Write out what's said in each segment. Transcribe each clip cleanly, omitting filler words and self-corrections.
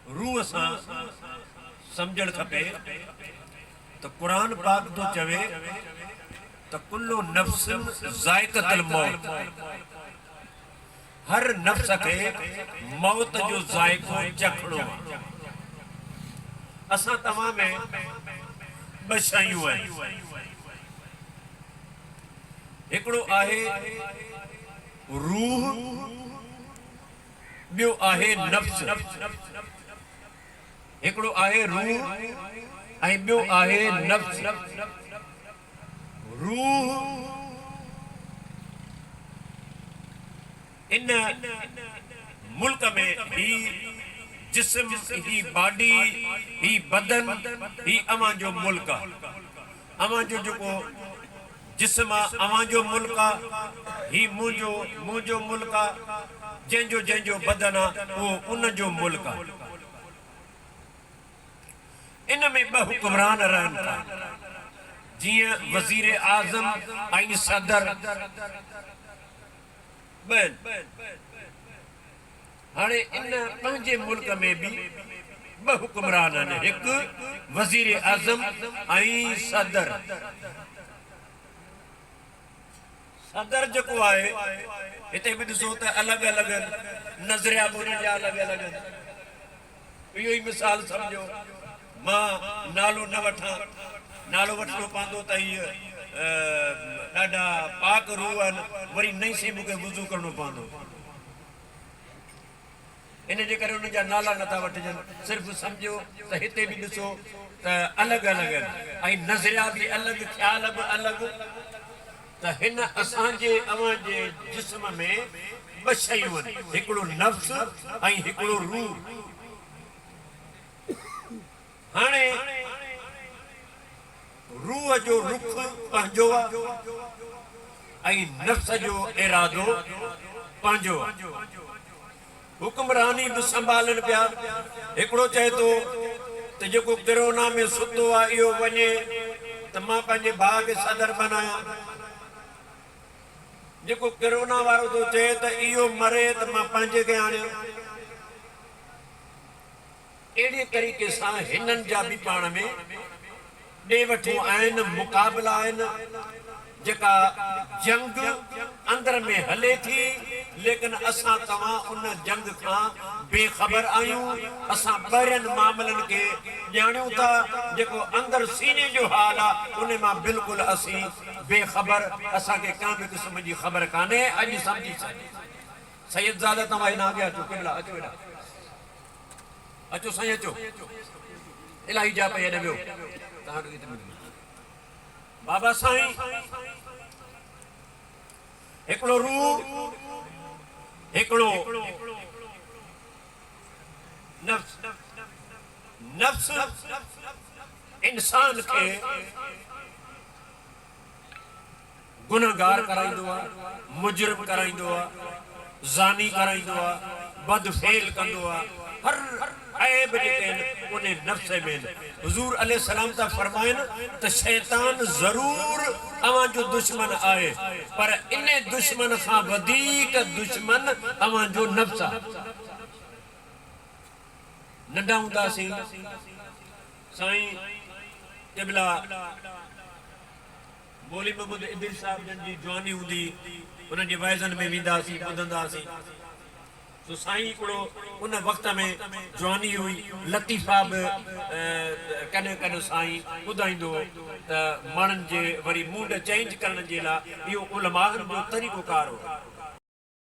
रूह सां सम्झण खपे तो कुरान पाक तो चवे तो कुल्लु नफ्सिन ज़ाइक़तुल मौत, हर नफ्स के मौत जो ज़ाइक़ो चखणो आहे। असां तव्हां में ॿ शयूं आहिनि, हिकिड़ो आहे रूह, ॿियो आहे नफ्स। हिकिड़ो आहे रूह ऐं ॿियो आहे नफ्स। रूह इन मुल्क में ही जिस्म, ही बॉडी, ही बदन, ही अवां जो मुल्क आहे। अवां जो जेको जिस्म आहे अवां जो मुल्क आहे, ही मुंहिंजो मुल्क आहे, जंहिंजो बदन आहे उहो उन जो मुल्क आहे। इन में ॿ हुक्मरान रहनि था, जीअं वज़ीर आज़म ऐं सदर। हाणे इन पंहिंजे मुल्क में बि ॿ हुक्मरान आहिनि, हिकु वज़ीर आज़म ऐं सदर। सदर जेको आहे हिते बि ॾिसो त अलॻि अलॻि नज़रिया बि उन्हनि जा अलॻि अलॻि आहिनि। इहो ई मिसाल सम्झो, मां नालो न वठां, नालो वठिणो पवंदो त हीअ ॾाढा पाक रूह आहिनि, वरी नई सी मूंखे वुज़ू करणो पवंदो। इन जे करे उन जा नाला नथा वठजनि। सिर्फ़ु सम्झो त हिते बि ॾिसो त अलॻि अलॻि आहिनि ऐं नज़रिया बि अलॻि, ख़्याल बि अलॻि। त हिन असांजे अवां जे जिस्म में ॿ शयूं आहिनि, हिकिड़ो नफ्स ऐं हिकिड़ो रूह। हाणे रूह जो रुख पंहिंजो आहे ऐं नफ्स जो इरादो पंहिंजो आहे। हुक्मरानी बि संभालनि पिया। हिकिड़ो चए थो त जेको कोरोना में सुतो आहे इहो वञे त मां पंहिंजे भाउ खे सदर बनायां। जेको कोरोना वारो थो चए त इहो मरे त मां पंहिंजे खे आणियां। अहिड़े तरीक़े सां हिननि जा बि पाण में ॾे वठूं आहिनि, मुक़ाबिला आहिनि। जेका जंग अंदर में हले थी, लेकिन असां तव्हां उन जंग खां बेख़बर आहियूं। असां ॿाहिरियनि मामलनि खे ॼाणियूं था, जेको अंदर सीने जो हाल आहे उन मां बिल्कुलु असीं बेख़बर, असांखे का बि क़िस्म जी ख़बर कान्हे। अॼु सम्झी सैयद ज़ादा तव्हां हिन अॻियां अचो, केॾा अचो, हेॾा अचो साईं अचो। इलाही जा पई हेॾे वियो बाबा साईं। हिकिड़ो रूह, हिकिड़ो नफ्स। नफ्स इंसान खे गुनहगार कराईंदो आहे, मुजरिम कराईंदो आहे, ज़ानी कराईंदो आहे, बदफेल कंदो आहे। हर ऐब जेके आहिनि उन नफ्स में आहिनि। हुज़ूर अलैहिस्सलाम था फरमाइनि त शैतान ज़रूर अवां जो दुश्मन आहे, पर इन दुश्मन खां वधीक दुश्मन अवां जो नफ्स आहे। नंढा हूंदासीं साईं क़िबला मौलवी मोहम्मद इदरीस साहब जन जी जवानी हूंदी, उन्हनि जे वाइज़नि में वेंदासीं, ॿुधंदासीं। तो साईं हिकिड़ो उन वक़्त में जवानी हुई, लतीफ़ा बि कॾहिं कॾहिं साईं ॿुधाईंदो त माण्हुनि जे वरी मूड चेंज करण जे लाइ इहो उलमाअनि जो तरीक़ोकार हो।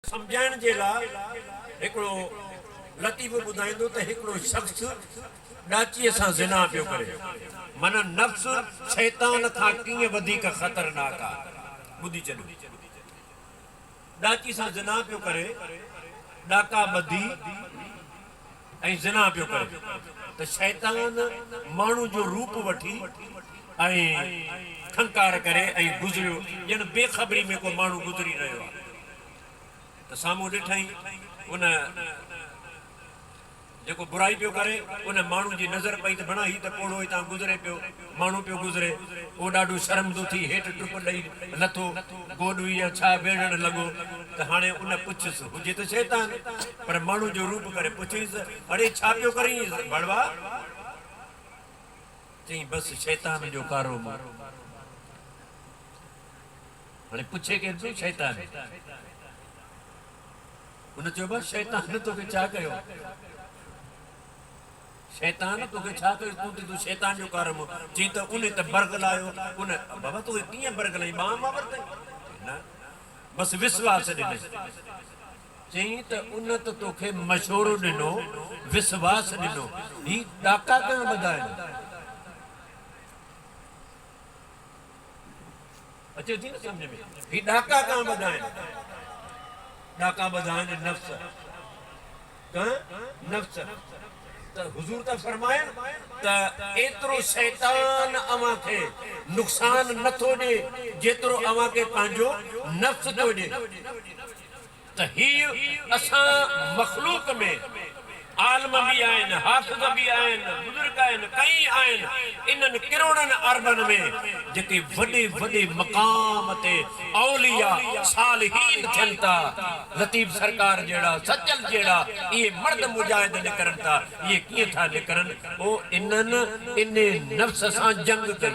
सम्झाइण जे लाइ हिकिड़ो लतीफ़ो ॿुधाईंदो त हिकिड़ो शख़्स ॾाचीअ सां ज़िना पियो करे। माना नफ्स शैतान खां कीअं वधीक ख़तरनाक आहे, ॿुधी छॾो। ॾाची सां ज़िना पियो करे, ॾाका ॿधी ऐं ज़िना पियो करे, त शैतान माण्हू जो रूप वठी ऐं खंकार करे ऐं गुज़रियो, ॼण बेख़बरी में को माण्हू गुज़री रहियो आहे। त साम्हूं ॾिठई, उन जेको बुराई पियो करे उन माण्हू जी नज़र पई त बणाई त कोड़ो हितां गुज़रे पियो, माण्हू पियो गुज़रे, उहो ॾाढो शर्मदो थी हेठि टुप ॾेई लथो, गोॾवी या छा वेढ़ण लॻो। त हाणे उन पुछियुसि, हुजे त शैतान पर माण्हू जो रूप करे पुछियुसि, अड़े छा पियो करीं बड़वा? चई बसि शैतान जो कारोबार। हाणे पुछे केरु पियो? शैतान। उन चयो बसि शैतान तोखे छा कयो? शैतान तोखे छा कयो? तूं शैतान जो कारम। चई त उन त बर्ग लायो। उन बाबा तोखे कीअं बर्ग लाई? मां वरितई न, बसि विश्वास ॾिनई। चई त उन त तोखे मशवरो ॾिनो, विश्वास ॾिनो, ही ॾाका कयां ॿधाइनि। अचे थी न सम्झ में? ही ॾाका कयां ॿधाइनि, ॾाका ॿधाइनि नफ़्स नफ़्स। त हुजूर त फरमाइनि त एतिरो शैतान अवां खे नुक़सान नथो ॾे जेतिरो अवां खे पंहिंजो नफ़्स थो ॾे। त हीउ असां मख़लूक में आलम भी आहिनि, हाफ़िज़ भी आहिनि, बुज़ुर्ग आहिनि, कई आहिनि, इन्हनि किरोड़नि अरबनि में जेके वॾे वॾे मक़ाम ते औलिया सालिहीन थियनि था, लतीफ़ सरकार जहिड़ा, सचल जहिड़ा, इहे मर्द मुजाहिद निकिरनि था। इहे कीअं था निकिरनि? ओ इन्हनि इन नफ़्स सां जंग कई।